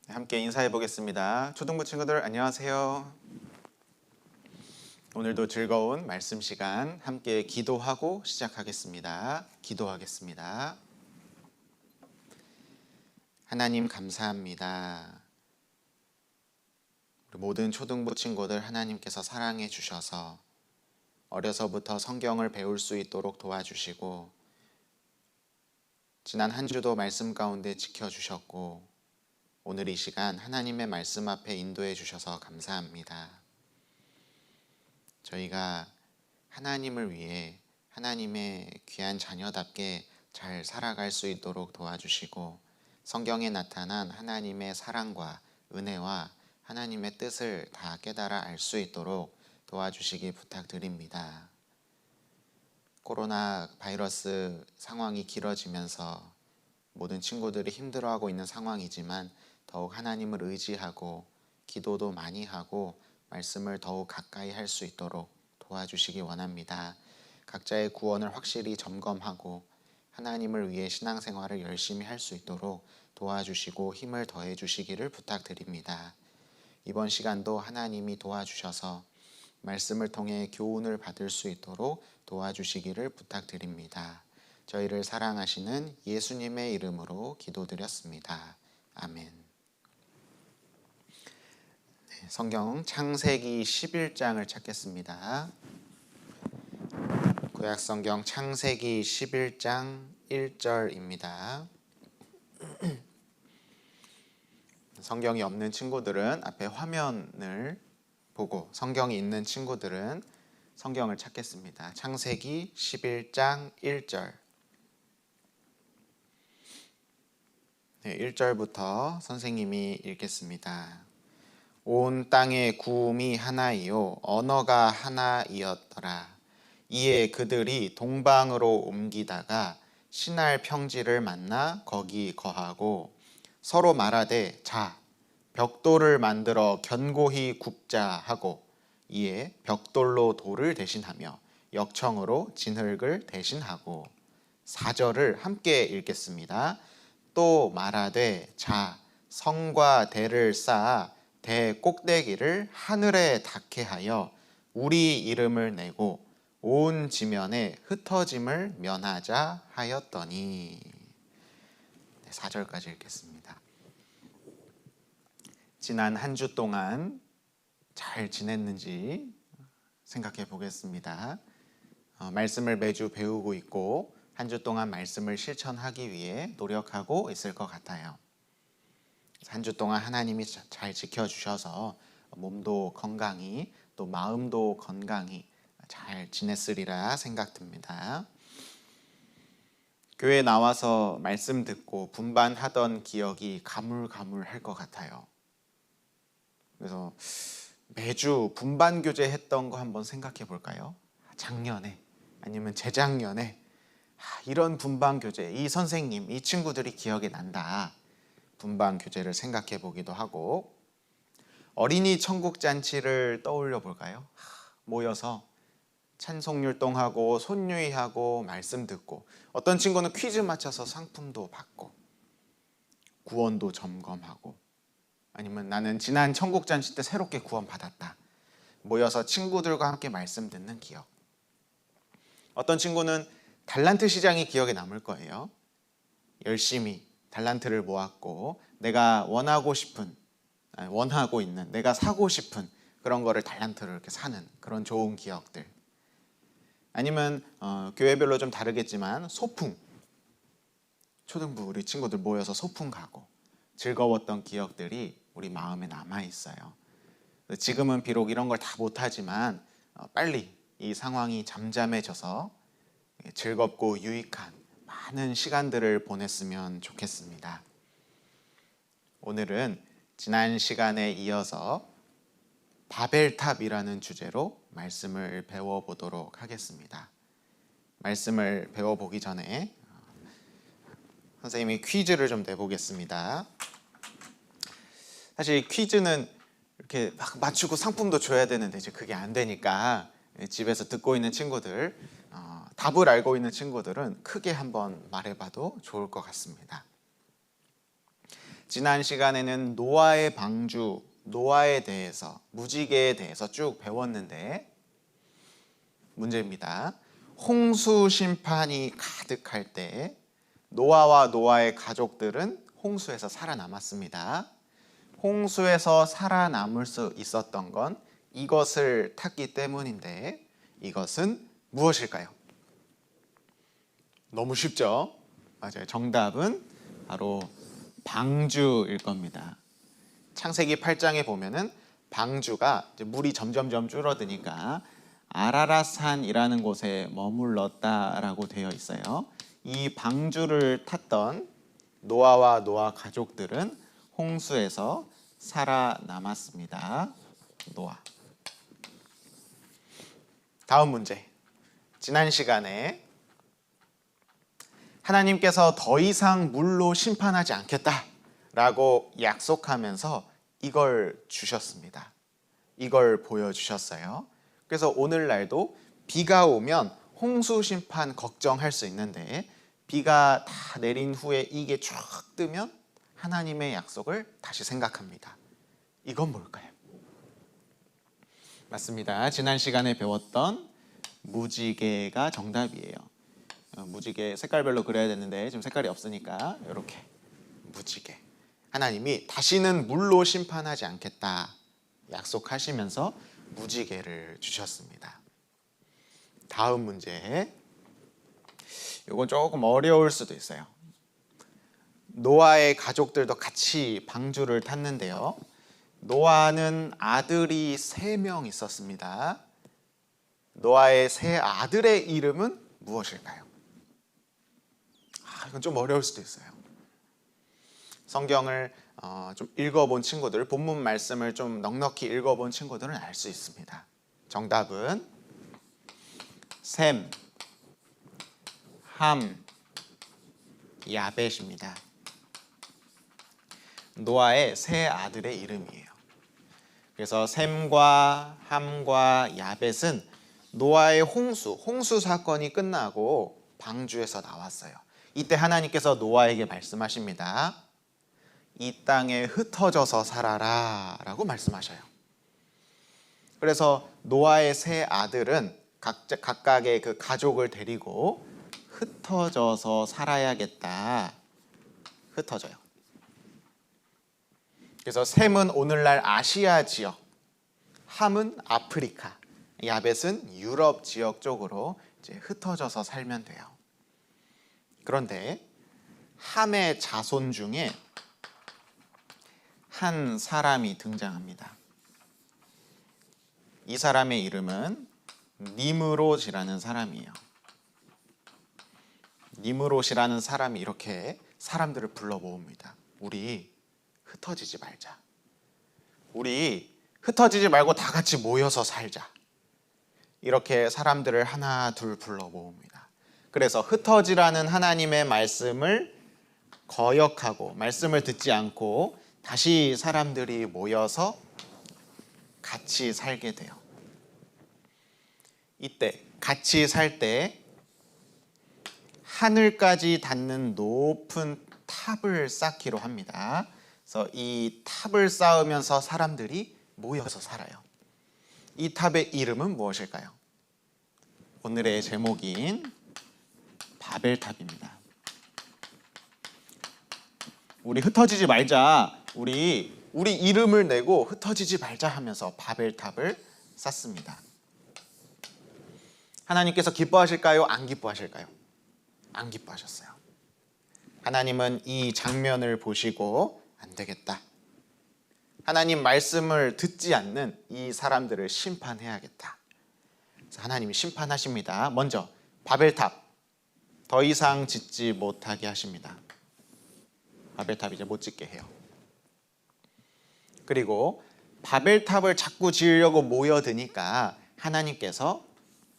함께 인사해 보겠습니다. 초등부 친구들 안녕하세요. 오늘도 즐거운 말씀 시간 함께 기도하고 시작하겠습니다. 기도하겠습니다. 하나님 감사합니다. 우리 모든 초등부 친구들 하나님께서 사랑해 주셔서 어려서부터 성경을 배울 수 있도록 도와주시고 지난 한 주도 말씀 가운데 지켜주셨고 오늘 이 시간 하나님의 말씀 앞에 인도해 주셔서 감사합니다. 저희가 하나님을 위해 하나님의 귀한 자녀답게 잘 살아갈 수 있도록 도와주시고 성경에 나타난 하나님의 사랑과 은혜와 하나님의 뜻을 다 깨달아 알 수 있도록 도와주시기 부탁드립니다. 코로나 바이러스 상황이 길어지면서 모든 친구들이 힘들어하고 있는 상황이지만 더욱 하나님을 의지하고 기도도 많이 하고 말씀을 더욱 가까이 할 수 있도록 도와주시기 원합니다. 각자의 구원을 확실히 점검하고 하나님을 위해 신앙생활을 열심히 할 수 있도록 도와주시고 힘을 더해 주시기를 부탁드립니다. 이번 시간도 하나님이 도와주셔서 말씀을 통해 교훈을 받을 수 있도록 도와주시기를 부탁드립니다. 저희를 사랑하시는 예수님의 이름으로 기도드렸습니다. 아멘. 성경 창세기 11장을 찾겠습니다. 구약성경 창세기 11장 1절입니다. 성경이 없는 친구들은 앞에 화면을 보고 성경이 있는 친구들은 성경을 찾겠습니다. 창세기 11장 1절 1절부터 선생님이 읽겠습니다. 온 땅의 구음이 하나이요 언어가 하나이었더라. 이에 그들이 동방으로 옮기다가 시날 평지를 만나 거기 거하고 서로 말하되 자 벽돌을 만들어 견고히 굽자 하고 이에 벽돌로 돌을 대신하며 역청으로 진흙을 대신하고 4절을 함께 읽겠습니다. 또 말하되 자 성과 대를 쌓아 대 꼭대기를 하늘에 닿게 하여 우리 이름을 내고 온 지면에 흩어짐을 면하자 하였더니 4절까지 읽겠습니다. 지난 한 주 동안 잘 지냈는지 생각해 보겠습니다. 말씀을 매주 배우고 있고 한 주 동안 말씀을 실천하기 위해 노력하고 있을 것 같아요. 한 주 동안 하나님이 잘 지켜주셔서 몸도 건강히 또 마음도 건강히 잘 지냈으리라 생각됩니다. 교회 나와서 말씀 듣고 분반하던 기억이 가물가물할 것 같아요. 그래서 매주 분반 교제 했던 거 한번 생각해 볼까요? 작년에 아니면 재작년에 이런 분반 교제, 이 선생님, 이 친구들이 기억이 난다. 분반 교제를 생각해 보기도 하고 어린이 천국 잔치를 떠올려 볼까요? 모여서 찬송율동하고 손유희하고 말씀 듣고 어떤 친구는 퀴즈 맞춰서 상품도 받고 구원도 점검하고 아니면 나는 지난 천국 잔치 때 새롭게 구원 받았다. 모여서 친구들과 함께 말씀 듣는 기억. 어떤 친구는 달란트 시장이 기억에 남을 거예요. 열심히 달란트를 모았고 내가 원하고 있는 내가 사고 싶은 그런 거를 달란트를 이렇게 사는 그런 좋은 기억들. 아니면 교회별로 좀 다르겠지만 소풍, 초등부 우리 친구들 모여서 소풍 가고 즐거웠던 기억들이 우리 마음에 남아 있어요. 지금은 비록 이런 걸 다 못하지만 빨리 이 상황이 잠잠해져서 즐겁고 유익한 많은 시간들을 보냈으면 좋겠습니다. 오늘은 지난 시간에 이어서 바벨탑이라는 주제로 말씀을 배워보도록 하겠습니다. 말씀을 배워보기 전에 선생님이 퀴즈를 좀 내보겠습니다. 사실 퀴즈는 이렇게 막 맞추고 상품도 줘야 되는데 이제 그게 안 되니까 집에서 듣고 있는 친구들 답을 알고 있는 친구들은 크게 한번 말해봐도 좋을 것 같습니다. 지난 시간에는 노아의 방주, 노아에 대해서, 무지개에 대해서 쭉 배웠는데 문제입니다. 홍수 심판이 가득할 때 노아와 노아의 가족들은 홍수에서 살아남았습니다. 홍수에서 살아남을 수 있었던 건 이것을 탔기 때문인데 이것은 무엇일까요? 너무 쉽죠? 맞아요. 정답은 바로 방주일 겁니다. 창세기 8장에 보면은 방주가 물이 점점점 줄어드니까 아라랏산이라는 곳에 머물렀다라고 되어 있어요. 이 방주를 탔던 노아와 노아 가족들은 홍수에서 살아남았습니다. 노아. 다음 문제. 지난 시간에 하나님께서 더 이상 물로 심판하지 않겠다라고 약속하면서 이걸 주셨습니다. 이걸 보여주셨어요. 그래서 오늘날도 비가 오면 홍수 심판 걱정할 수 있는데 비가 다 내린 후에 이게 쭉 뜨면 하나님의 약속을 다시 생각합니다. 이건 뭘까요? 맞습니다. 지난 시간에 배웠던 무지개가 정답이에요. 무지개 색깔별로 그려야 되는데 지금 색깔이 없으니까 이렇게 무지개. 하나님이 다시는 물로 심판하지 않겠다 약속하시면서 무지개를 주셨습니다. 다음 문제. 이건 조금 어려울 수도 있어요. 노아의 가족들도 같이 방주를 탔는데요. 노아는 아들이 3명 있었습니다. 노아의 3 아들의 이름은 무엇일까요? 이건 좀 어려울 수도 있어요. 성경을 좀 읽어본 친구들, 본문 말씀을 좀 넉넉히 읽어본 친구들은 알 수 있습니다. 정답은 셈, 함, 야벳입니다. 노아의 3 아들의 이름이에요. 그래서 셈과 함과 야벳은 노아의 홍수 사건이 끝나고 방주에서 나왔어요. 이때 하나님께서 노아에게 말씀하십니다. 이 땅에 흩어져서 살아라 라고 말씀하셔요. 그래서 노아의 3 아들은 각각의 그 가족을 데리고 흩어져서 살아야겠다. 흩어져요. 그래서 셈은 오늘날 아시아 지역, 함은 아프리카, 야벳은 유럽 지역 쪽으로 이제 흩어져서 살면 돼요. 그런데 함의 자손 중에 한 사람이 등장합니다. 이 사람의 이름은 니므롯이라는 사람이에요. 니므롯이라는 사람이 이렇게 사람들을 불러 모읍니다. 우리 흩어지지 말자. 우리 흩어지지 말고 다 같이 모여서 살자. 이렇게 사람들을 하나 둘 불러 모읍니다. 그래서 흩어지라는 하나님의 말씀을 거역하고 말씀을 듣지 않고 다시 사람들이 모여서 같이 살게 돼요. 이때 같이 살 때 하늘까지 닿는 높은 탑을 쌓기로 합니다. 그래서 이 탑을 쌓으면서 사람들이 모여서 살아요. 이 탑의 이름은 무엇일까요? 오늘의 제목인 바벨탑입니다. 우리 흩어지지 말자. 우리 이름을 내고 흩어지지 말자 하면서 바벨탑을 쌓습니다. 하나님께서 기뻐하실까요? 안 기뻐하실까요? 안 기뻐하셨어요. 하나님은 이 장면을 보시고 안 되겠다. 하나님 말씀을 듣지 않는 이 사람들을 심판해야겠다. 그래서 하나님이 심판하십니다. 먼저 바벨탑 더 이상 짓지 못하게 하십니다. 바벨탑 이제 못 짓게 해요. 그리고 바벨탑을 자꾸 지으려고 모여드니까 하나님께서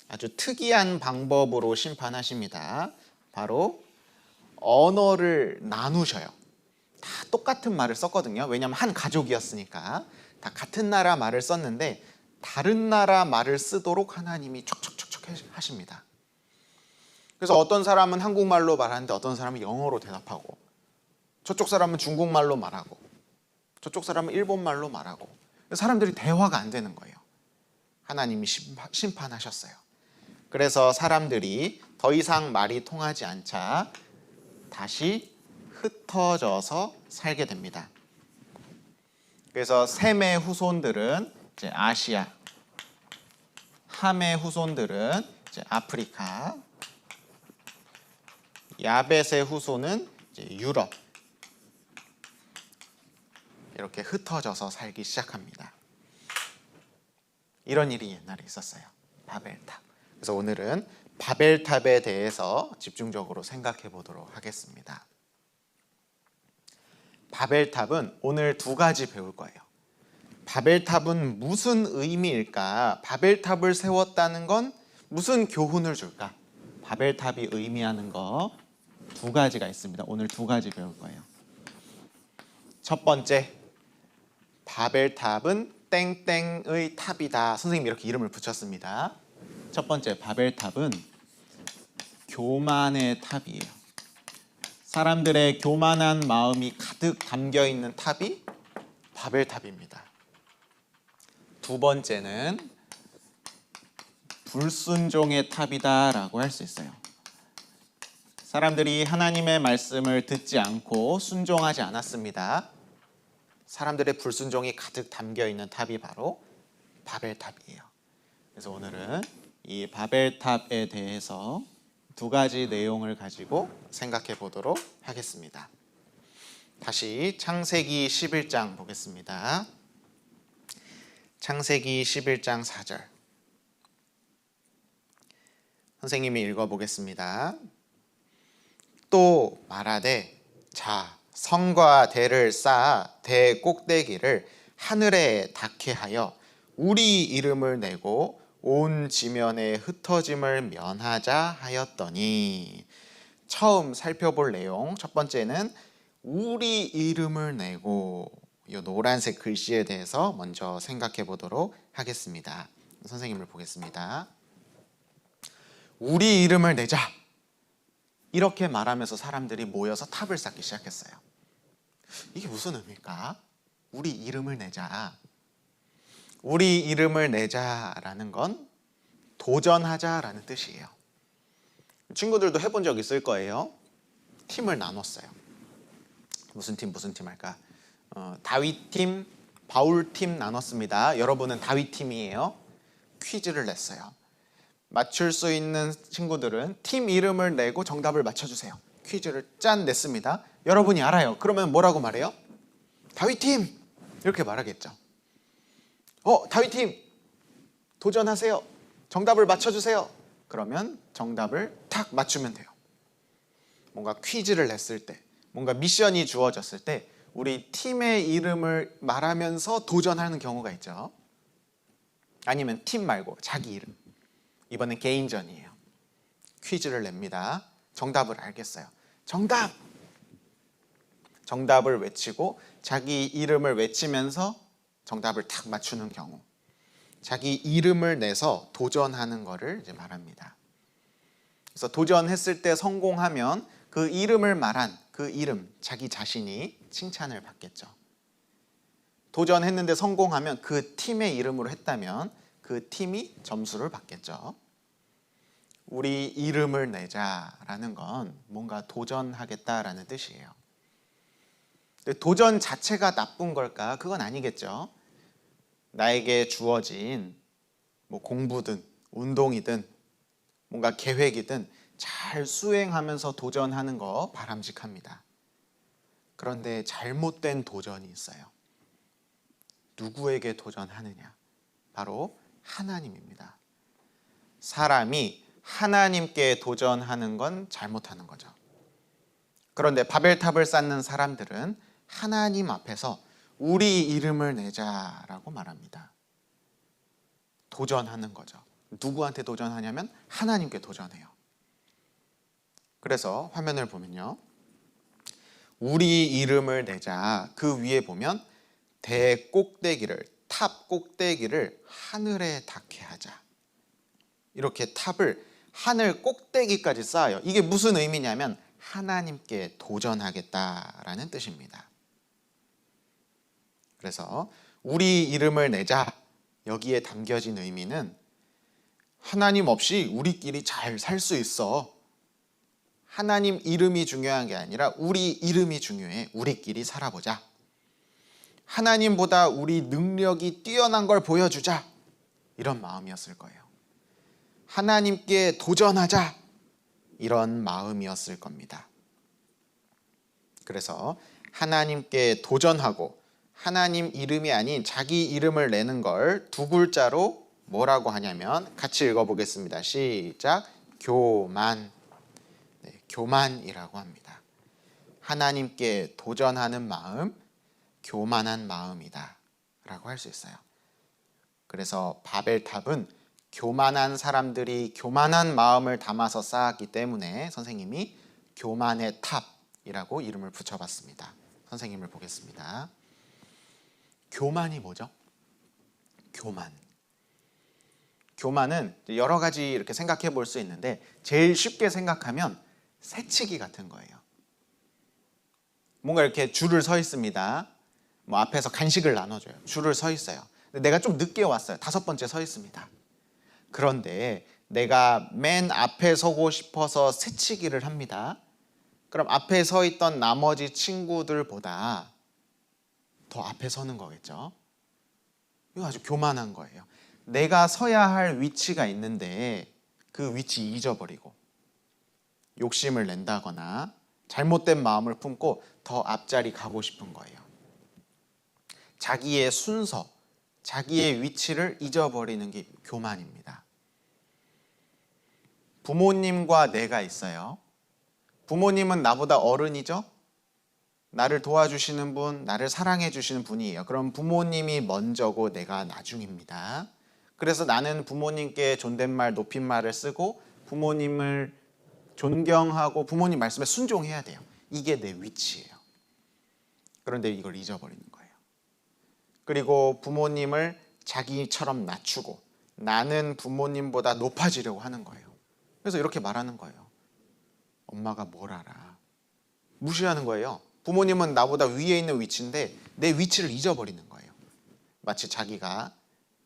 아주 특이한 방법으로 심판하십니다. 바로 언어를 나누셔요. 다 똑같은 말을 썼거든요. 왜냐하면 한 가족이었으니까 다 같은 나라 말을 썼는데 다른 나라 말을 쓰도록 하나님이 촉촉촉촉 하십니다. 그래서 어떤 사람은 한국말로 말하는데 어떤 사람은 영어로 대답하고 저쪽 사람은 중국말로 말하고 저쪽 사람은 일본말로 말하고 사람들이 대화가 안 되는 거예요. 하나님이 심판하셨어요. 그래서 사람들이 더 이상 말이 통하지 않자 다시 흩어져서 살게 됩니다. 그래서 셈의 후손들은 이제 아시아, 함의 후손들은 이제 아프리카, 야벳의 후손은 이제 유럽, 이렇게 흩어져서 살기 시작합니다. 이런 일이 옛날에 있었어요. 바벨탑. 그래서 오늘은 바벨탑에 대해서 집중적으로 생각해 보도록 하겠습니다. 바벨탑은 오늘 두 가지 배울 거예요. 바벨탑은 무슨 의미일까? 바벨탑을 세웠다는 건 무슨 교훈을 줄까? 바벨탑이 의미하는 거 두 가지가 있습니다. 오늘 두 가지 배울 거예요. 첫 번째, 바벨탑은 땡땡의 탑이다. 선생님이 이렇게 이름을 붙였습니다. 첫 번째, 바벨탑은 교만의 탑이에요. 사람들의 교만한 마음이 가득 담겨 있는 탑이 바벨탑입니다. 두 번째는 불순종의 탑이다라고 할 수 있어요. 사람들이 하나님의 말씀을 듣지 않고 순종하지 않았습니다. 사람들의 불순종이 가득 담겨 있는 탑이 바로 바벨탑이에요. 그래서 오늘은 이 바벨탑에 대해서 두 가지 내용을 가지고 생각해 보도록 하겠습니다. 다시 창세기 11장 보겠습니다. 창세기 11장 4절. 선생님이 읽어보겠습니다. 또 말하되 자 성과 대를 쌓아 대 꼭대기를 하늘에 닿게 하여 우리 이름을 내고 온 지면의 흩어짐을 면하자 하였더니, 처음 살펴볼 내용 첫 번째는 우리 이름을 내고, 이 노란색 글씨에 대해서 먼저 생각해 보도록 하겠습니다. 선생님을 보겠습니다. 우리 이름을 내자, 이렇게 말하면서 사람들이 모여서 탑을 쌓기 시작했어요. 이게 무슨 의미일까? 우리 이름을 내자. 우리 이름을 내자라는 건 도전하자라는 뜻이에요. 친구들도 해본 적 있을 거예요. 팀을 나눴어요. 무슨 팀 할까? 다윗 팀, 바울 팀 나눴습니다. 여러분은 다윗 팀이에요. 퀴즈를 냈어요. 맞출 수 있는 친구들은 팀 이름을 내고 정답을 맞춰주세요. 퀴즈를 짠 냈습니다. 여러분이 알아요. 그러면 뭐라고 말해요? 다윗 팀! 이렇게 말하겠죠. 다윗 팀! 도전하세요. 정답을 맞춰주세요. 그러면 정답을 탁 맞추면 돼요. 뭔가 퀴즈를 냈을 때, 뭔가 미션이 주어졌을 때 우리 팀의 이름을 말하면서 도전하는 경우가 있죠. 아니면 팀 말고 자기 이름. 이번엔 개인전이에요. 퀴즈를 냅니다. 정답을 알겠어요. 정답! 정답을 외치고 자기 이름을 외치면서 정답을 탁 맞추는 경우. 자기 이름을 내서 도전하는 거를 이제 말합니다. 그래서 도전했을 때 성공하면 그 이름을 말한 그 이름, 자기 자신이 칭찬을 받겠죠. 도전했는데 성공하면 그 팀의 이름으로 했다면 그 팀이 점수를 받겠죠. 우리 이름을 내자라는 건 뭔가 도전하겠다라는 뜻이에요. 근데 도전 자체가 나쁜 걸까? 그건 아니겠죠. 나에게 주어진 공부든 운동이든 뭔가 계획이든 잘 수행하면서 도전하는 거 바람직합니다. 그런데 잘못된 도전이 있어요. 누구에게 도전하느냐? 바로 하나님입니다. 사람이 하나님께 도전하는 건 잘못하는 거죠. 그런데 바벨탑을 쌓는 사람들은 하나님 앞에서 우리 이름을 내자라고 말합니다. 도전하는 거죠. 누구한테 도전하냐면 하나님께 도전해요. 그래서 화면을 보면요. 우리 이름을 내자. 그 위에 보면 대 꼭대기를, 탑 꼭대기를 하늘에 닿게 하자. 이렇게 탑을 하늘 꼭대기까지 쌓아요. 이게 무슨 의미냐면 하나님께 도전하겠다라는 뜻입니다. 그래서 우리 이름을 내자, 여기에 담겨진 의미는 하나님 없이 우리끼리 잘 살 수 있어. 하나님 이름이 중요한 게 아니라 우리 이름이 중요해. 우리끼리 살아보자. 하나님보다 우리 능력이 뛰어난 걸 보여주자. 이런 마음이었을 거예요. 하나님께 도전하자. 이런 마음이었을 겁니다. 그래서 하나님께 도전하고 하나님 이름이 아닌 자기 이름을 내는 걸 두 글자로 뭐라고 하냐면 같이 읽어보겠습니다. 시작. 교만. 네, 교만이라고 합니다. 하나님께 도전하는 마음, 교만한 마음이다 라고 할 수 있어요. 그래서 바벨탑은 교만한 사람들이 교만한 마음을 담아서 쌓았기 때문에 선생님이 교만의 탑이라고 이름을 붙여봤습니다. 선생님을 보겠습니다. 교만이 뭐죠? 교만은 여러 가지 이렇게 생각해 볼 수 있는데 제일 쉽게 생각하면 새치기 같은 거예요. 뭔가 이렇게 줄을 서 있습니다. 뭐 앞에서 간식을 나눠줘요. 줄을 서 있어요. 근데 내가 좀 늦게 왔어요. 5번째 서 있습니다. 그런데 내가 맨 앞에 서고 싶어서 새치기를 합니다. 그럼 앞에 서 있던 나머지 친구들보다 더 앞에 서는 거겠죠. 이거 아주 교만한 거예요. 내가 서야 할 위치가 있는데 그 위치 잊어버리고 욕심을 낸다거나 잘못된 마음을 품고 더 앞자리 가고 싶은 거예요. 자기의 순서, 자기의 위치를 잊어버리는 게 교만입니다. 부모님과 내가 있어요. 부모님은 나보다 어른이죠? 나를 도와주시는 분, 나를 사랑해 주시는 분이에요. 그럼 부모님이 먼저고 내가 나중입니다. 그래서 나는 부모님께 존댓말, 높임말을 쓰고 부모님을 존경하고 부모님 말씀에 순종해야 돼요. 이게 내 위치예요. 그런데 이걸 잊어버리는 거예요. 그리고 부모님을 자기처럼 낮추고 나는 부모님보다 높아지려고 하는 거예요. 그래서 이렇게 말하는 거예요. 엄마가 뭘 알아? 무시하는 거예요. 부모님은 나보다 위에 있는 위치인데 내 위치를 잊어버리는 거예요. 마치 자기가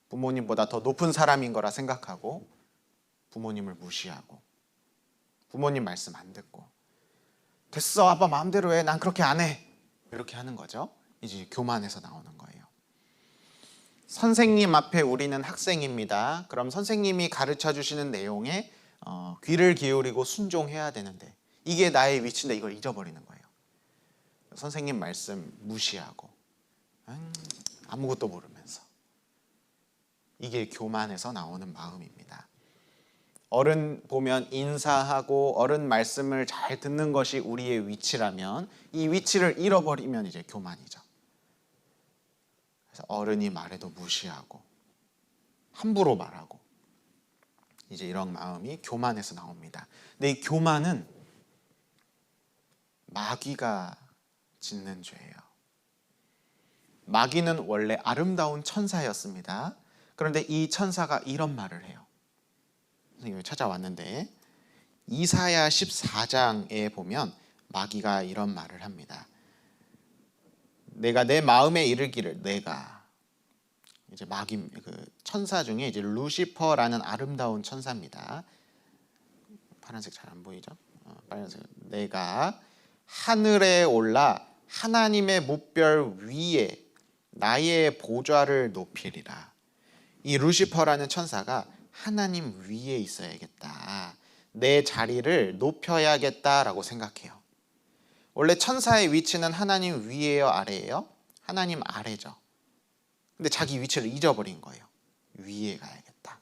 부모님보다 더 높은 사람인 거라 생각하고 부모님을 무시하고 부모님 말씀 안 듣고 됐어 아빠 마음대로 해 난 그렇게 안 해 이렇게 하는 거죠. 이제 교만에서 나오는 거예요. 선생님 앞에 우리는 학생입니다. 그럼 선생님이 가르쳐 주시는 내용에 귀를 기울이고 순종해야 되는데 이게 나의 위치인데 이걸 잊어버리는 거예요. 선생님 말씀 무시하고 아무것도 모르면서 이게 교만에서 나오는 마음입니다. 어른 보면 인사하고 어른 말씀을 잘 듣는 것이 우리의 위치라면 이 위치를 잃어버리면 이제 교만이죠. 그래서 어른이 말해도 무시하고 함부로 말하고 이제 이런 마음이 교만에서 나옵니다. 근데 이 교만은 마귀가 짓는 죄예요. 마귀는 원래 아름다운 천사였습니다. 그런데 이 천사가 이런 말을 해요. 선생님이 찾아왔는데 이사야 14장에 보면 마귀가 이런 말을 합니다. 내가 내 마음에 이르기를 내가 이제 마귀 그 천사 중에 이제 루시퍼라는 아름다운 천사입니다. 파란색 잘 안 보이죠? 빨간색. 내가 하늘에 올라 하나님의 무별 위에 나의 보좌를 높이리라. 이 루시퍼라는 천사가 하나님 위에 있어야겠다. 내 자리를 높여야겠다라고 생각해요. 원래 천사의 위치는 하나님 위에요, 아래예요? 하나님 아래죠. 근데 자기 위치를 잊어버린 거예요. 위에 가야겠다.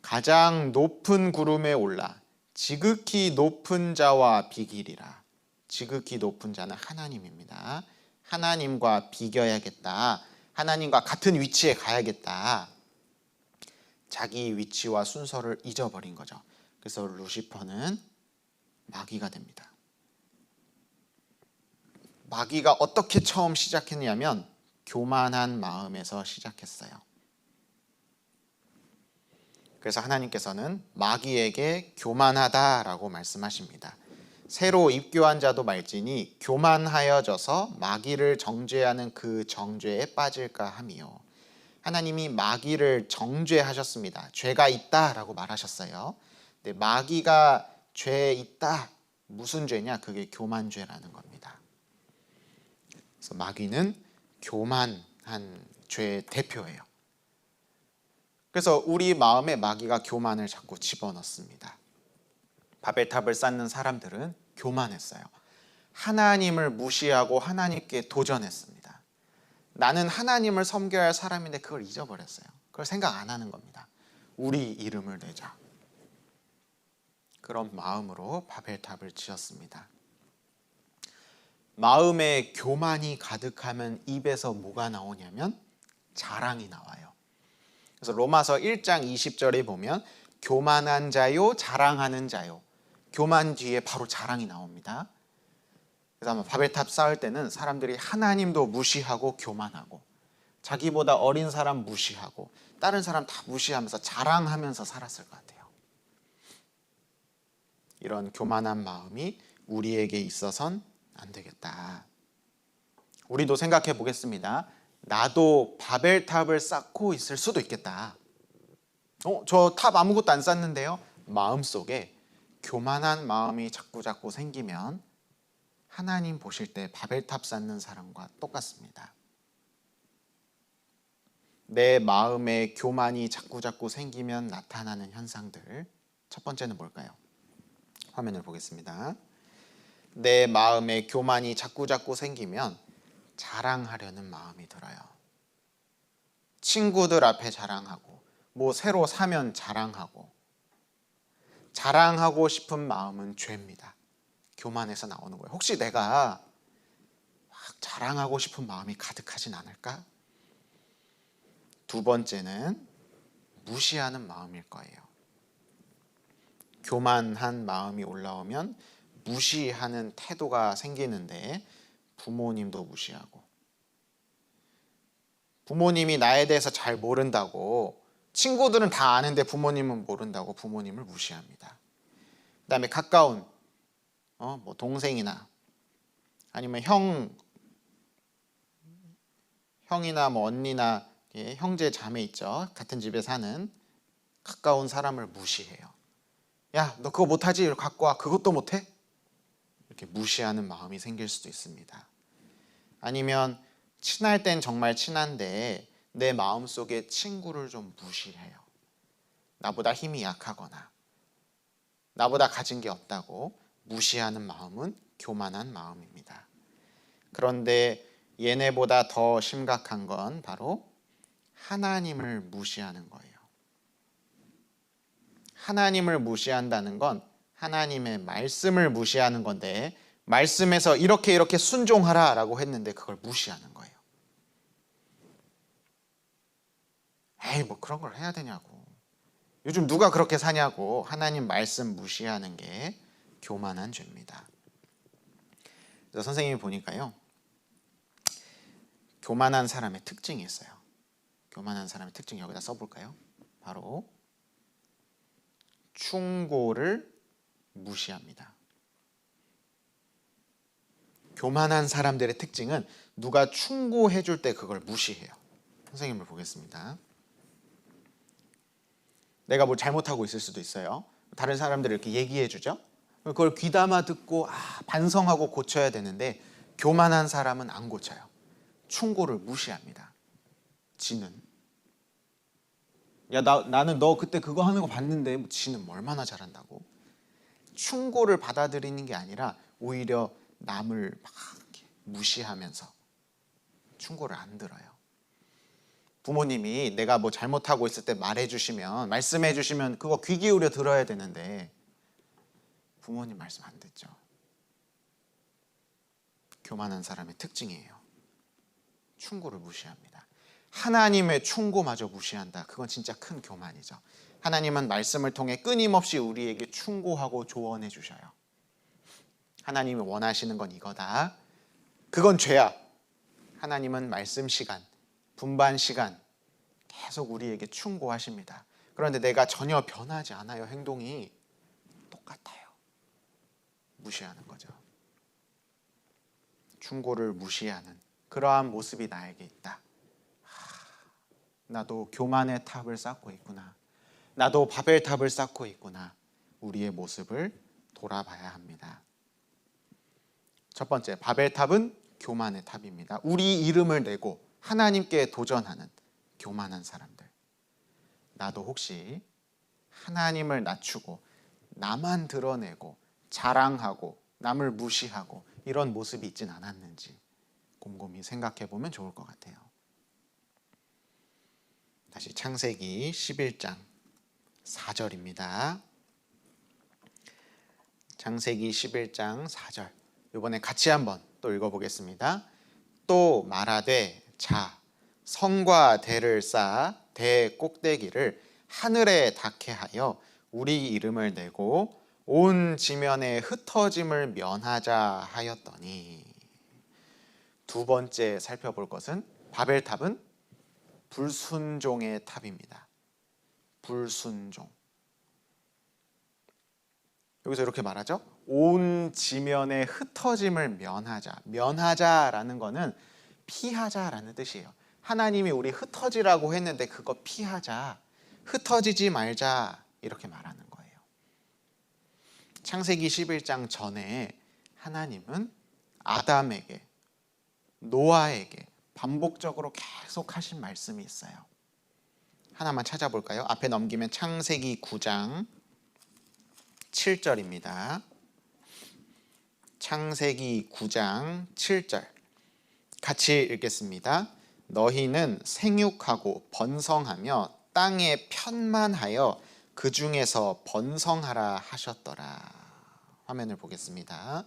가장 높은 구름에 올라 지극히 높은 자와 비기리라. 지극히 높은 자는 하나님입니다. 하나님과 비겨야겠다. 하나님과 같은 위치에 가야겠다. 자기 위치와 순서를 잊어버린 거죠. 그래서 루시퍼는 마귀가 됩니다. 마귀가 어떻게 처음 시작했냐면 교만한 마음에서 시작했어요. 그래서 하나님께서는 마귀에게 교만하다라고 말씀하십니다. 새로 입교한 자도 말지니 교만하여져서 마귀를 정죄하는 그 정죄에 빠질까 함이요. 하나님이 마귀를 정죄하셨습니다. 죄가 있다라고 말하셨어요. 근데 마귀가 죄에 있다. 무슨 죄냐? 그게 교만죄라는 겁니다. 그래서 마귀는 교만한 죄의 대표예요. 그래서 우리 마음에 마귀가 교만을 자꾸 집어넣습니다. 바벨탑을 쌓는 사람들은 교만했어요. 하나님을 무시하고 하나님께 도전했습니다. 나는 하나님을 섬겨야 할 사람인데 그걸 잊어버렸어요. 그걸 생각 안 하는 겁니다. 우리 이름을 내자. 그런 마음으로 바벨탑을 지었습니다. 마음에 교만이 가득하면 입에서 뭐가 나오냐면 자랑이 나와요. 그래서 로마서 1장 20절에 보면 교만한 자요 자랑하는 자요. 교만 뒤에 바로 자랑이 나옵니다. 그래서 아마 바벨탑 쌓을 때는 사람들이 하나님도 무시하고 교만하고 자기보다 어린 사람 무시하고 다른 사람 다 무시하면서 자랑하면서 살았을 것 같아요. 이런 교만한 마음이 우리에게 있어선 안 되겠다. 우리도 생각해 보겠습니다. 나도 바벨탑을 쌓고 있을 수도 있겠다. 저 탑 아무것도 안 쌓는데요. 마음속에 교만한 마음이 자꾸 생기면 하나님 보실 때 바벨탑 쌓는 사람과 똑같습니다. 내 마음에 교만이 자꾸 생기면 나타나는 현상들. 첫 번째는 뭘까요? 화면을 보겠습니다. 내 마음에 교만이 자꾸 생기면 자랑하려는 마음이 들어요. 친구들 앞에 자랑하고 뭐 새로 사면 자랑하고 자랑하고 싶은 마음은 죄입니다. 교만에서 나오는 거예요. 혹시 내가 막 자랑하고 싶은 마음이 가득하진 않을까? 두 번째는 무시하는 마음일 거예요. 교만한 마음이 올라오면 무시하는 태도가 생기는데 부모님도 무시하고 부모님이 나에 대해서 잘 모른다고 친구들은 다 아는데 부모님은 모른다고 부모님을 무시합니다. 그다음에 가까운 뭐 동생이나 아니면 형이나 뭐 언니나 형제 자매 있죠. 같은 집에 사는 가까운 사람을 무시해요. 야, 너 그거 못하지? 이렇게 갖고 와. 그것도 못해? 이렇게 무시하는 마음이 생길 수도 있습니다. 아니면 친할 땐 정말 친한데 내 마음속에 친구를 좀 무시해요. 나보다 힘이 약하거나 나보다 가진 게 없다고 무시하는 마음은 교만한 마음입니다. 그런데 얘네보다 더 심각한 건 바로 하나님을 무시하는 거예요. 하나님을 무시한다는 건 하나님의 말씀을 무시하는 건데 말씀에서 이렇게 순종하라 라고 했는데 그걸 무시하는 거예요. 에이 뭐 그런 걸 해야 되냐고. 요즘 누가 그렇게 사냐고. 하나님 말씀 무시하는 게 교만한 죄입니다. 그래서 선생님이 보니까요. 교만한 사람의 특징이 있어요. 교만한 사람의 특징 여기다 써볼까요? 바로 충고를 무시합니다. 교만한 사람들의 특징은 누가 충고해 줄 때 그걸 무시해요. 선생님을 보겠습니다. 내가 뭘 잘못하고 있을 수도 있어요. 다른 사람들이 이렇게 얘기해 주죠. 그걸 귀담아 듣고 반성하고 고쳐야 되는데 교만한 사람은 안 고쳐요. 충고를 무시합니다. 지는 야 나는 너 그때 그거 하는 거 봤는데 지는 얼마나 잘한다고. 충고를 받아들이는 게 아니라 오히려 남을 막 무시하면서 충고를 안 들어요. 부모님이 내가 뭐 잘못하고 있을 때 말해주시면 말씀해주시면 그거 귀 기울여 들어야 되는데 부모님 말씀 안 듣죠. 교만한 사람의 특징이에요. 충고를 무시합니다. 하나님의 충고마저 무시한다. 그건 진짜 큰 교만이죠. 하나님은 말씀을 통해 끊임없이 우리에게 충고하고 조언해 주셔요. 하나님이 원하시는 건 이거다. 그건 죄야. 하나님은 말씀 시간, 분반 시간 계속 우리에게 충고하십니다. 그런데 내가 전혀 변하지 않아요. 행동이 똑같아요. 무시하는 거죠. 충고를 무시하는 그러한 모습이 나에게 있다. 나도 교만의 탑을 쌓고 있구나. 나도 바벨탑을 쌓고 있구나. 우리의 모습을 돌아봐야 합니다. 첫 번째, 바벨탑은 교만의 탑입니다. 우리 이름을 내고 하나님께 도전하는 교만한 사람들. 나도 혹시 하나님을 낮추고 나만 드러내고 자랑하고 남을 무시하고 이런 모습이 있진 않았는지 곰곰이 생각해 보면 좋을 것 같아요. 다시 창세기 11장 4절입니다. 창세기 11장 4절. 이번에 같이 한번 또 읽어보겠습니다. 또 말하되 자 성과 대를 쌓아 대 꼭대기를 하늘에 닿게 하여 우리 이름을 내고 온 지면에 흩어짐을 면하자 하였더니, 두 번째 살펴볼 것은 바벨탑은 불순종의 탑입니다. 불순종. 여기서 이렇게 말하죠. 온 지면에 흩어짐을 면하자. 면하자라는 거는 피하자라는 뜻이에요. 하나님이 우리 흩어지라고 했는데 그거 피하자. 흩어지지 말자. 이렇게 말하는 거예요. 창세기 11장 전에 하나님은 아담에게, 노아에게 반복적으로 계속 하신 말씀이 있어요. 하나만 찾아볼까요? 앞에 넘기면 창세기 9장 7절입니다. 창세기 9장 7절 같이 읽겠습니다. 너희는 생육하고 번성하며 땅에 편만하여 그 중에서 번성하라 하셨더라. 화면을 보겠습니다.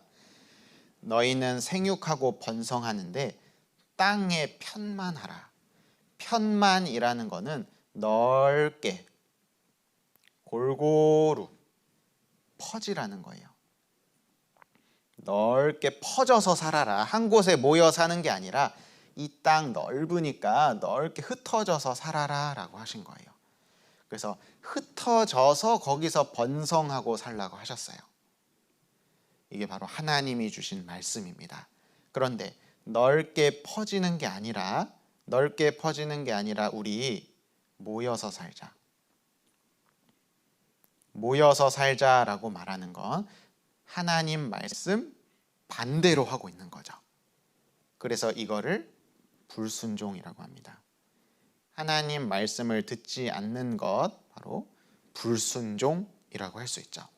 너희는 생육하고 번성하는데 땅에 편만하라. 편만이라는 것은 넓게 골고루 퍼지라는 거예요. 넓게 퍼져서 살아라. 한 곳에 모여 사는 게 아니라 이 땅 넓으니까 넓게 흩어져서 살아라 라고 하신 거예요. 그래서 흩어져서 거기서 번성하고 살라고 하셨어요. 이게 바로 하나님이 주신 말씀입니다. 그런데 넓게 퍼지는 게 아니라 우리 모여서 살자. 모여서 살자라고 말하는 건 하나님 말씀 반대로 하고 있는 거죠. 그래서 이거를 불순종이라고 합니다. 하나님 말씀을 듣지 않는 것, 바로 불순종이라고 할 수 있죠.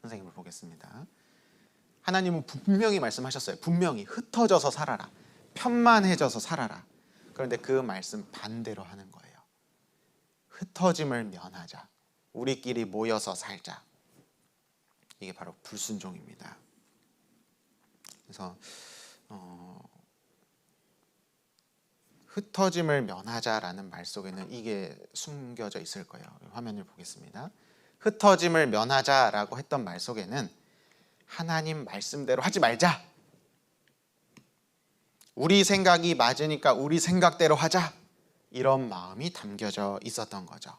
선생님을 보겠습니다. 하나님은 분명히 말씀하셨어요. 분명히 흩어져서 살아라. 편만해져서 살아라. 그런데 그 말씀 반대로 하는 거예요. 흩어짐을 면하자. 우리끼리 모여서 살자. 이게 바로 불순종입니다. 그래서 흩어짐을 면하자라는 말 속에는 이게 숨겨져 있을 거예요. 화면을 보겠습니다. 흩어짐을 면하자라고 했던 말 속에는 하나님 말씀대로 하지 말자. 우리 생각이 맞으니까 우리 생각대로 하자. 이런 마음이 담겨져 있었던 거죠.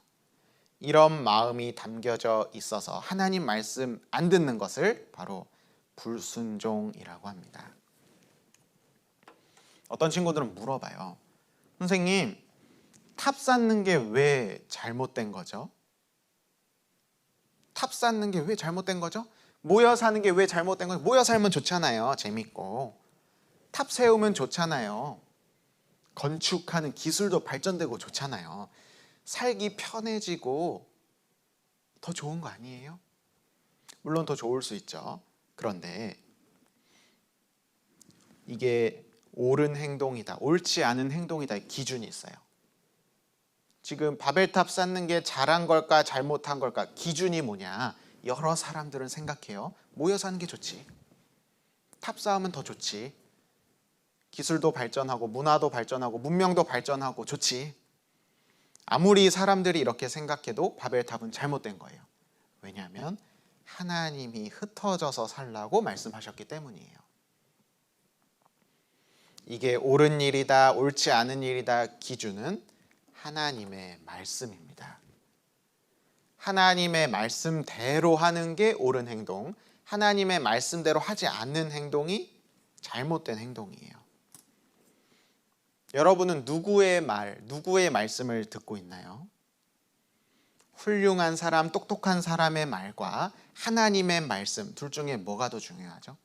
이런 마음이 담겨져 있어서 하나님 말씀 안 듣는 것을 바로 불순종이라고 합니다. 어떤 친구들은 물어봐요. 선생님, 탑 쌓는 게 왜 잘못된 거죠? 탑 쌓는 게 왜 잘못된 거죠? 모여 사는 게 왜 잘못된 거죠? 모여 살면 좋잖아요. 재밌고. 탑 세우면 좋잖아요. 건축하는 기술도 발전되고 좋잖아요. 살기 편해지고 더 좋은 거 아니에요? 물론 더 좋을 수 있죠. 그런데 이게 옳은 행동이다, 옳지 않은 행동이다 기준이 있어요. 지금 바벨탑 쌓는 게 잘한 걸까 잘못한 걸까 기준이 뭐냐? 여러 사람들은 생각해요. 모여 사는 게 좋지. 탑 쌓으면 더 좋지. 기술도 발전하고 문화도 발전하고 문명도 발전하고 좋지. 아무리 사람들이 이렇게 생각해도 바벨탑은 잘못된 거예요. 왜냐하면 하나님이 흩어져서 살라고 말씀하셨기 때문이에요. 이게 옳은 일이다, 옳지 않은 일이다 기준은 하나님의 말씀입니다. 하나님의 말씀대로 하는 게 옳은 행동, 하나님의 말씀대로 하지 않는 행동이 잘못된 행동이에요. 여러분은 누구의 말씀을 듣고 있나요? 훌륭한 사람, 똑똑한 사람의 말과 하나님의 말씀, 둘 중에 뭐가 더 중요하죠?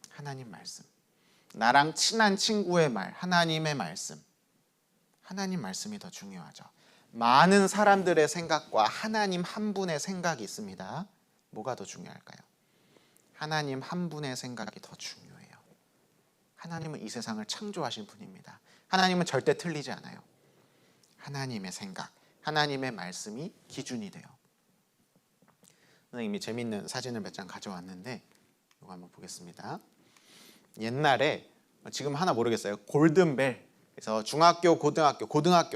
하나님 말씀. 나랑 친한 친구의 말, 하나님의 말씀. 하나님 말씀이 더 중요하죠. 많은 사람들의 생각과 하나님 한 분의 생각이 있습니다. 뭐가 더 중요할까요? 하나님 한 분의 생각이 더 중요해요. 하나님은 이 세상을 창조하신 분입니다. 하나님은 절대 틀리지 않아요. 하나님의 생각, 하나님의 말씀이 기준이 돼요. 선생님이 재밌는 사진을 몇 장 가져왔는데 이거 한번 보겠습니다. 옛날에 지금 하나 모르겠어요. 골든벨. 그래서 중학교, 고등학교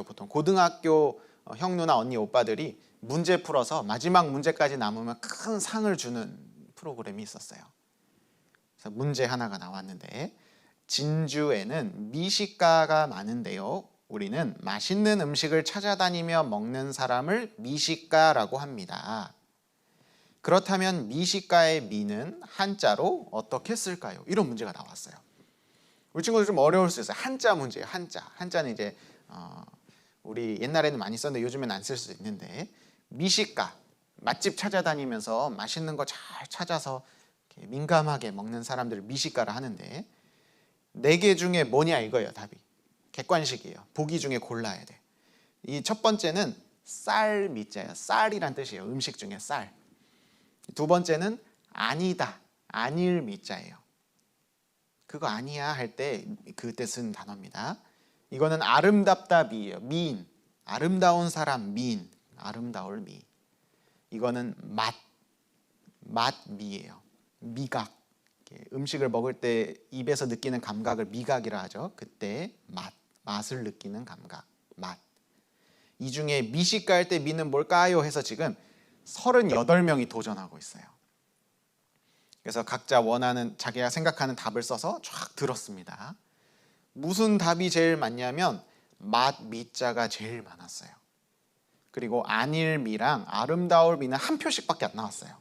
보통 고등학교 형, 누나, 언니, 오빠들이 문제 풀어서 마지막 문제까지 남으면 큰 상을 주는 프로그램이 있었어요. 그래서 문제 하나가 나왔는데 진주에는 미식가가 많은데요. 우리는 맛있는 음식을 찾아다니며 먹는 사람을 미식가라고 합니다. 그렇다면 미식가의 미는 한자로 어떻게 쓸까요? 이런 문제가 나왔어요. 우리 친구들 좀 어려울 수 있어요. 한자 문제예요. 한자는 이제 우리 옛날에는 많이 썼는데 요즘엔 안 쓸 수 있는데 미식가, 맛집 찾아다니면서 맛있는 거 잘 찾아서 이렇게 민감하게 먹는 사람들을 미식가라 하는데 4개 중에 뭐냐 이거예요. 답이. 객관식이에요. 보기 중에 골라야 돼. 이 첫 번째는 쌀 미자예요. 쌀이란 뜻이에요. 음식 중에 쌀. 두 번째는 아니다, 아닐 미자예요. 그거 아니야 할 때 그때 쓴 단어입니다. 이거는 아름답다 미예요. 미인, 아름다운 사람 미인, 아름다울 미. 이거는 맛 미예요. 미각. 음식을 먹을 때 입에서 느끼는 감각을 미각이라 하죠. 그때 맛을 느끼는 감각, 맛. 이 중에 미식가 할 때 미는 뭘까요? 해서 지금 38명이 도전하고 있어요. 그래서 각자 원하는 자기가 생각하는 답을 써서 쫙 들었습니다. 무슨 답이 제일 많냐면 맛 미자가 제일 많았어요. 그리고 안일 미랑 아름다울 미는 한 표씩밖에 안 나왔어요.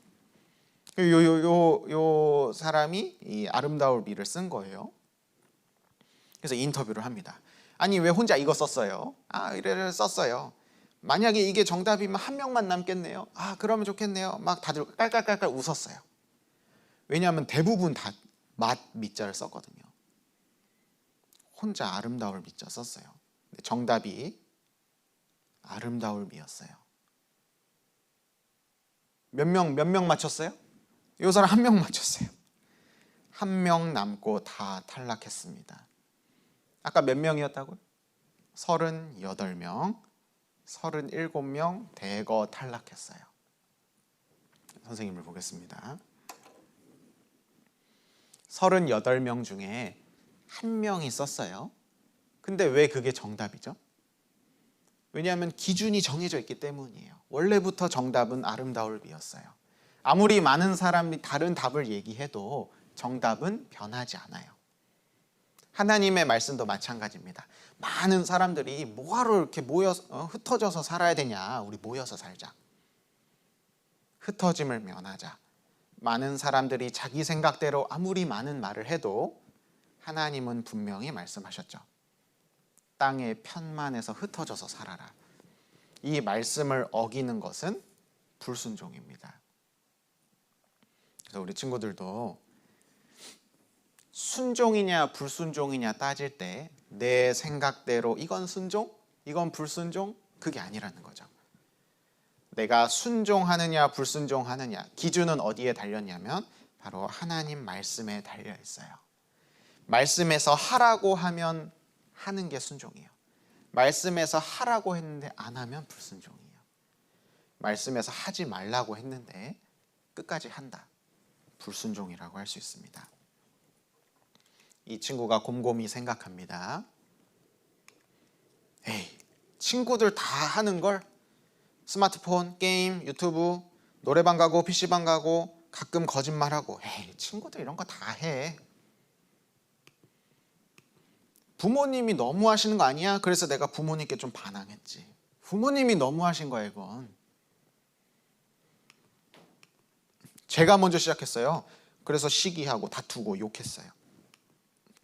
요 사람이 이 아름다울 미를 쓴 거예요. 그래서 인터뷰를 합니다. 아니 왜 혼자 이거 썼어요? 이래를 썼어요. 만약에 이게 정답이면 한 명만 남겠네요. 그러면 좋겠네요. 막 다들 깔깔깔깔 웃었어요. 왜냐하면 대부분 다 맛 미자를 썼거든요. 혼자 아름다울 미자 썼어요. 근데 정답이 아름다울 미였어요. 몇 명 맞췄어요? 이 사람 한 명 맞췄어요. 한 명 남고 다 탈락했습니다. 아까 몇 명이었다고요? 38명, 37명 대거 탈락했어요. 선생님을 보겠습니다. 38명 중에 한 명이 썼어요. 근데 왜 그게 정답이죠? 왜냐하면 기준이 정해져 있기 때문이에요. 원래부터 정답은 아름다울 미였어요. 아무리 많은 사람이 다른 답을 얘기해도 정답은 변하지 않아요. 하나님의 말씀도 마찬가지입니다. 많은 사람들이 뭐하러 이렇게 모여서 흩어져서 살아야 되냐. 우리 모여서 살자. 흩어짐을 면하자. 많은 사람들이 자기 생각대로 아무리 많은 말을 해도 하나님은 분명히 말씀하셨죠. 땅의 편만에서 흩어져서 살아라. 이 말씀을 어기는 것은 불순종입니다. 그래서 우리 친구들도 순종이냐 불순종이냐 따질 때 내 생각대로 이건 순종, 이건 불순종, 그게 아니라는 거죠. 내가 순종하느냐 불순종하느냐 기준은 어디에 달렸냐면 바로 하나님 말씀에 달려 있어요. 말씀에서 하라고 하면 하는 게 순종이에요. 말씀에서 하라고 했는데 안 하면 불순종이에요. 말씀에서 하지 말라고 했는데 끝까지 한다. 불순종이라고 할 수 있습니다. 이 친구가 곰곰이 생각합니다. 친구들 다 하는 걸 스마트폰, 게임, 유튜브, 노래방 가고 PC방 가고 가끔 거짓말하고 친구들 이런 거 다 해. 부모님이 너무 하시는 거 아니야? 그래서 내가 부모님께 좀 반항했지. 부모님이 너무 하신 거야 이건. 제가 먼저 시작했어요. 그래서 시기하고 다투고 욕했어요.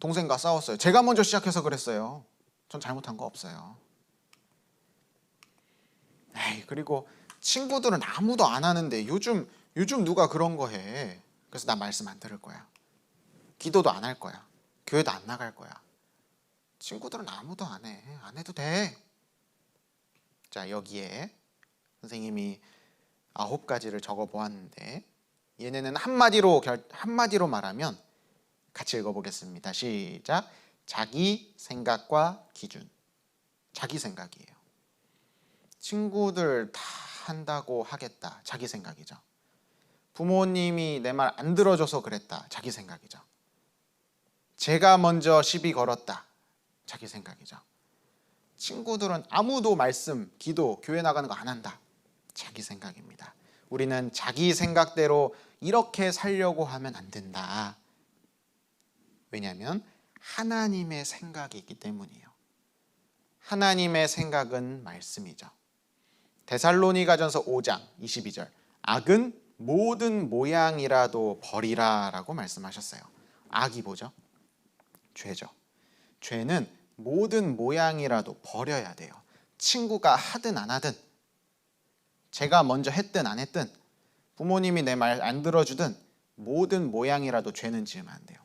동생과 싸웠어요. 제가 먼저 시작해서 그랬어요. 전 잘못한 거 없어요. 그리고 친구들은 아무도 안 하는데 요즘 누가 그런 거 해. 그래서 나 말씀 안 들을 거야. 기도도 안 할 거야. 교회도 안 나갈 거야. 친구들은 아무도 안 해. 안 해도 돼. 자, 여기에 선생님이 9가지를 적어 보았는데 얘네는 한마디로 말하면 같이 읽어보겠습니다. 시작. 자기 생각과 기준. 자기 생각이에요. 친구들 다 한다고 하겠다. 자기 생각이죠. 부모님이 내 말 안 들어줘서 그랬다. 자기 생각이죠. 제가 먼저 시비 걸었다. 자기 생각이죠. 친구들은 아무도 말씀, 기도, 교회 나가는 거 안 한다. 자기 생각입니다. 우리는 자기 생각대로 이렇게 살려고 하면 안 된다. 왜냐하면 하나님의 생각이 있기 때문이에요. 하나님의 생각은 말씀이죠. 데살로니가전서 5장 22절. 악은 모든 모양이라도 버리라 라고 말씀하셨어요. 악이 뭐죠? 죄죠. 죄는 모든 모양이라도 버려야 돼요. 친구가 하든 안 하든, 제가 먼저 했든 안 했든, 부모님이 내 말 안 들어주든 모든 모양이라도 죄는 지으면 안 돼요.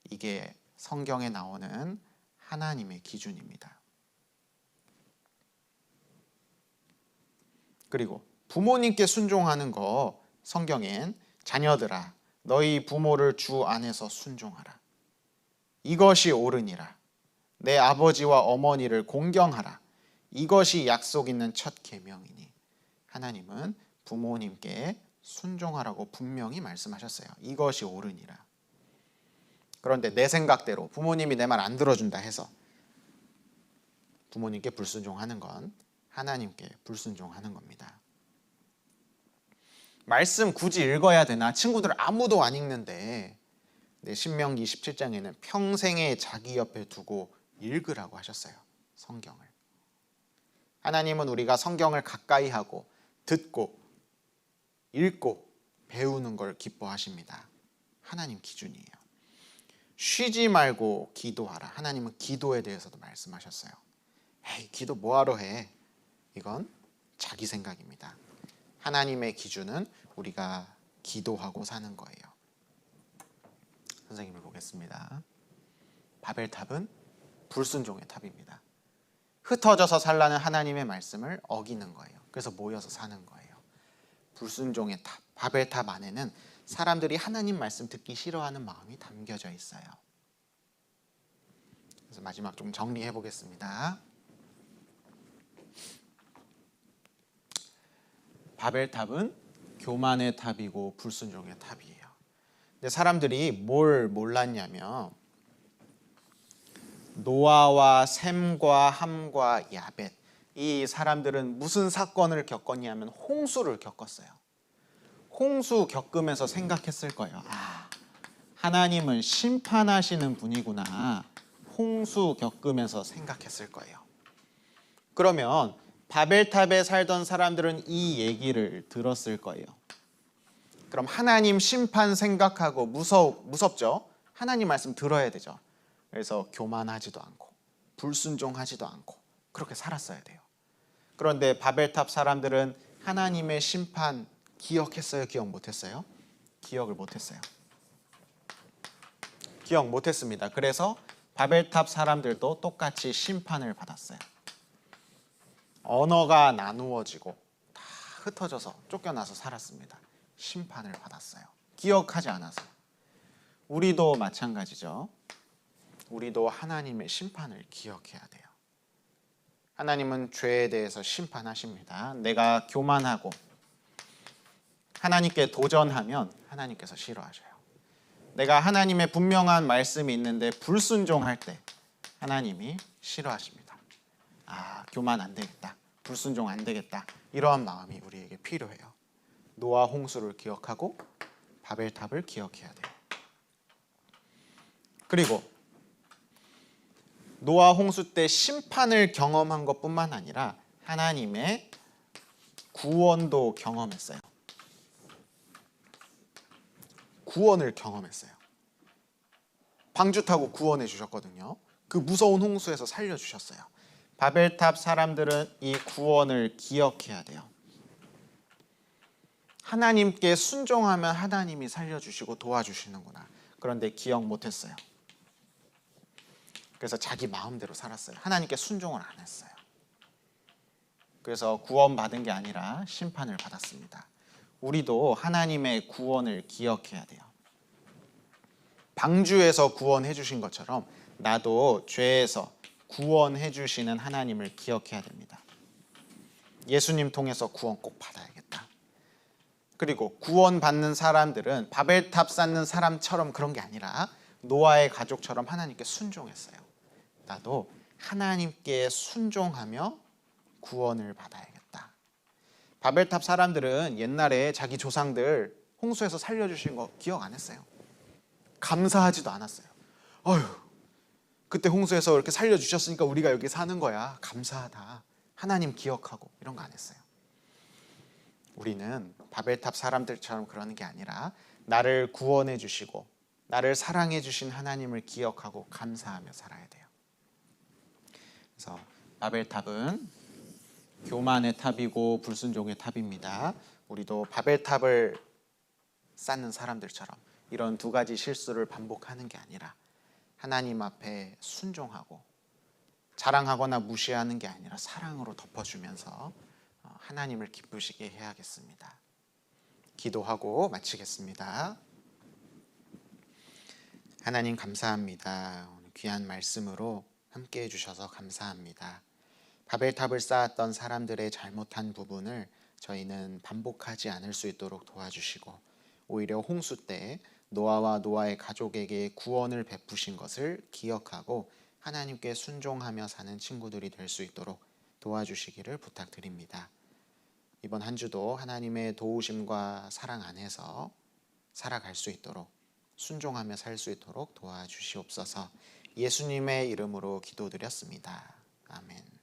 이게 성경에 나오는 하나님의 기준입니다. 그리고 부모님께 순종하는 거 성경엔 자녀들아 너희 부모를 주 안에서 순종하라. 이것이 옳으니라. 내 아버지와 어머니를 공경하라. 이것이 약속 있는 첫 계명이니. 하나님은 부모님께 순종하라고 분명히 말씀하셨어요. 이것이 옳으니라. 그런데 내 생각대로 부모님이 내 말 안 들어준다 해서 부모님께 불순종하는 건 하나님께 불순종하는 겁니다. 말씀 굳이 읽어야 되나? 친구들 아무도 안 읽는데 신명기 17장에는 평생에 자기 옆에 두고 읽으라고 하셨어요. 성경을. 하나님은 우리가 성경을 가까이 하고 듣고 읽고 배우는 걸 기뻐하십니다. 하나님 기준이에요. 쉬지 말고 기도하라. 하나님은 기도에 대해서도 말씀하셨어요. 기도 뭐하러 해? 이건 자기 생각입니다. 하나님의 기준은 우리가 기도하고 사는 거예요. 선생님을 보겠습니다. 바벨탑은 불순종의 탑입니다. 흩어져서 살라는 하나님의 말씀을 어기는 거예요. 그래서 모여서 사는 거예요. 불순종의 탑, 바벨탑 안에는 사람들이 하나님 말씀 듣기 싫어하는 마음이 담겨져 있어요. 그래서 마지막 좀 정리해 보겠습니다. 바벨탑은 교만의 탑이고 불순종의 탑이에요. 근데 사람들이 뭘 몰랐냐면 노아와 셈과 함과 야벳, 이 사람들은 무슨 사건을 겪었냐면 홍수를 겪었어요. 홍수 겪으면서 생각했을 거예요. 하나님은 심판하시는 분이구나. 홍수 겪으면서 생각했을 거예요. 그러면 바벨탑에 살던 사람들은 이 얘기를 들었을 거예요. 그럼 하나님 심판 생각하고 무섭죠? 하나님 말씀 들어야 되죠. 그래서 교만하지도 않고 불순종하지도 않고 그렇게 살았어야 돼요. 그런데 바벨탑 사람들은 하나님의 심판 기억했어요? 기억 못했어요? 기억을 못했어요. 기억 못했습니다. 그래서 바벨탑 사람들도 똑같이 심판을 받았어요. 언어가 나누어지고 다 흩어져서 쫓겨나서 살았습니다. 심판을 받았어요. 기억하지 않아서. 우리도 마찬가지죠. 우리도 하나님의 심판을 기억해야 돼요. 하나님은 죄에 대해서 심판하십니다. 내가 교만하고 하나님께 도전하면 하나님께서 싫어하셔요. 내가 하나님의 분명한 말씀이 있는데 불순종할 때 하나님이 싫어하십니다. 교만 안 되겠다. 불순종 안 되겠다. 이러한 마음이 우리에게 필요해요. 노아 홍수를 기억하고 바벨탑을 기억해야 돼요. 그리고 노아 홍수 때 심판을 경험한 것뿐만 아니라 하나님의 구원도 경험했어요. 구원을 경험했어요. 방주 타고 구원해 주셨거든요. 그 무서운 홍수에서 살려주셨어요. 바벨탑 사람들은 이 구원을 기억해야 돼요. 하나님께 순종하면 하나님이 살려주시고 도와주시는구나. 그런데 기억 못했어요. 그래서 자기 마음대로 살았어요. 하나님께 순종을 안 했어요. 그래서 구원받은 게 아니라 심판을 받았습니다. 우리도 하나님의 구원을 기억해야 돼요. 방주에서 구원해 주신 것처럼 나도 죄에서 구원해 주시는 하나님을 기억해야 됩니다. 예수님 통해서 구원 꼭 받아야겠다. 그리고 구원받는 사람들은 바벨탑 쌓는 사람처럼 그런 게 아니라 노아의 가족처럼 하나님께 순종했어요. 나도 하나님께 순종하며 구원을 받아야겠다. 바벨탑 사람들은 옛날에 자기 조상들 홍수에서 살려주신 거 기억 안 했어요. 감사하지도 않았어요. 어휴, 그때 홍수에서 이렇게 살려주셨으니까 우리가 여기 사는 거야. 감사하다. 하나님 기억하고 이런 거 안 했어요. 우리는 바벨탑 사람들처럼 그러는 게 아니라 나를 구원해 주시고 나를 사랑해 주신 하나님을 기억하고 감사하며 살아야 돼요. 그래서 바벨탑은 교만의 탑이고 불순종의 탑입니다. 우리도 바벨탑을 쌓는 사람들처럼 이런 두 가지 실수를 반복하는 게 아니라 하나님 앞에 순종하고 자랑하거나 무시하는 게 아니라 사랑으로 덮어주면서 하나님을 기쁘시게 해야겠습니다. 기도하고 마치겠습니다. 하나님 감사합니다. 오늘 귀한 말씀으로 함께 해주셔서 감사합니다. 바벨탑을 쌓았던 사람들의 잘못한 부분을 저희는 반복하지 않을 수 있도록 도와주시고 오히려 홍수 때 노아와 노아의 가족에게 구원을 베푸신 것을 기억하고 하나님께 순종하며 사는 친구들이 될 수 있도록 도와주시기를 부탁드립니다. 이번 한 주도 하나님의 도우심과 사랑 안에서 살아갈 수 있도록 순종하며 살 수 있도록 도와주시옵소서. 예수님의 이름으로 기도드렸습니다. 아멘.